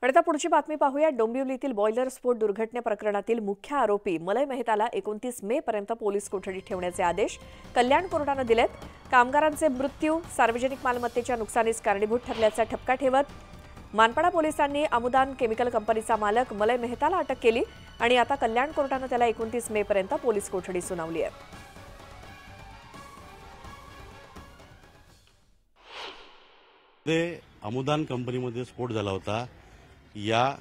आणि आता पुढची बातमी पाहूया। डोंबिवलीतील बॉयलर स्फोट दुर्घटने प्रकरणातील मुख्य आरोपी मलय मेहताला 29 मे पर्यंत पोलीस कोठडीत ठेवण्याचे आदेश कल्याण कोर्टाने दिलेत। कामगारांचे मृत्यू सार्वजनिक मालमत्तेच्या नुकसानीस कारणीभूत ठरल्याचा ठपका ठेवत मानपाडा पोलिसांनी अमुदान केमिकल कंपनीचा मालक मलय मेहताला अटक केली आणि आता कल्याण कोर्टाने त्याला 29 मे पर्यंत पोलीस कोठडी सुनावली आहे। अमुदान कंपनीमध्ये स्फोट झाला होता। या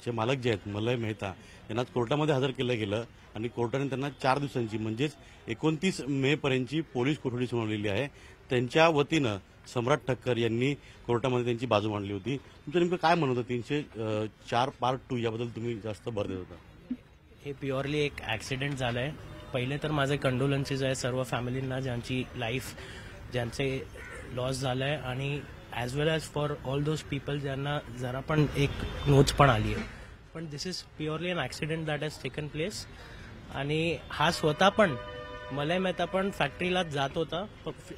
जे मालक जे आहेत मलय मेहता यांना कोर्टामध्ये हजर केलं गेलं आणि कोर्टाने त्यांना 4 दिवसांची म्हणजेच 29 मे पर्यंतची पोलीस कोठडी सुनावलेली आहे। त्यांच्या वतीनं सम्राट ठक्कर यांनी कोर्टामध्ये त्यांची बाजू मांडली होती। तुमचं नेमकं काय म्हणत होतं 304 पार्ट 2 याबद्दल तुम्ही जास्त भर देत होता? हे प्युअरली एक ऍक्सिडेंट झालंय। पहिले तर माझे कंडोलन्सेस आहे सर्व फॅमिलींना ज्यांची लाईफ ज्यांचे लॉस झालंय आणि as well as for all those people ज्यांना जरा पण एक नोच पण आली आहे। पण this is purely an accident that has taken place आणि हा स्वतः पण मलय मेहता पण फॅक्टरीलाच जात होता।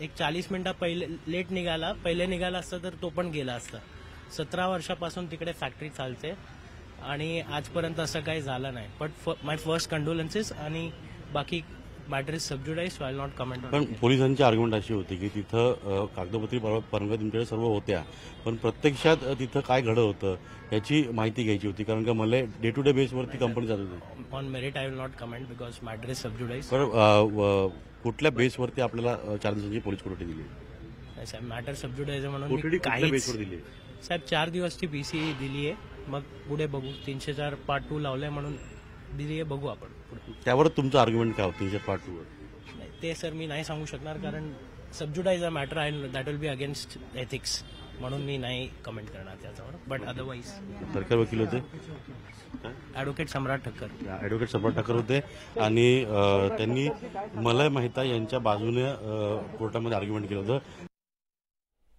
एक 40 मिनिटं पहिले लेट निघाला, पहिले निघाला असता तर तो पण गेला असता। 17 वर्षापासून तिकडे फॅक्टरी चालते आणि आजपर्यंत असं काही झालं नाही। बट माय फर्स्ट कंडोलन्सेस आणि बाकी matter is subjudice, so I will not comment. पण पोलिसांची आर्ग्युमेंट अशी होती की तिथं कागदोपत्री परवानगी तुमच्याकडे सर्व होत्या, पण प्रत्यक्षात तिथं काय घडत होतं याची माहिती घ्यायची होती, कारण का मला डे टू डे बेसवरती कंपनी चालू होती। On merit I will not comment because matter is subjudice. पण कुठल्या बेसवरती आपल्याला 4 दिवसांची पोलीस कोठडी दिली? साहेब मॅटर सबज्युडाइज म्हणून काही बेसवर दिली साहेब 4 दिवसची पीसी दिली आहे, मग पुढे बघू। 304 पार्ट 2 लावलंय म्हणून दिली आहे, बघू आपण पुढे। त्यावर तुमचं आर्ग्युमेंट काय होतं 304 पार्ट 2 वर? ते सर मी नाही सांगू शकणार, कारण सबज्युडाइज अ मॅटर आहे, that will be against ethics, म्हणून मी नाही कमेंट करणार त्याच्यावर। बट अदरवाईज सरकार वकील होते ॲडव्होकेट सम्राट ठक्कर। ॲडव्होकेट सम्राट ठक्कर होते आणि त्यांनी मलय मेहता यांच्या बाजूने कोर्टामध्ये आर्ग्युमेंट केलं होतं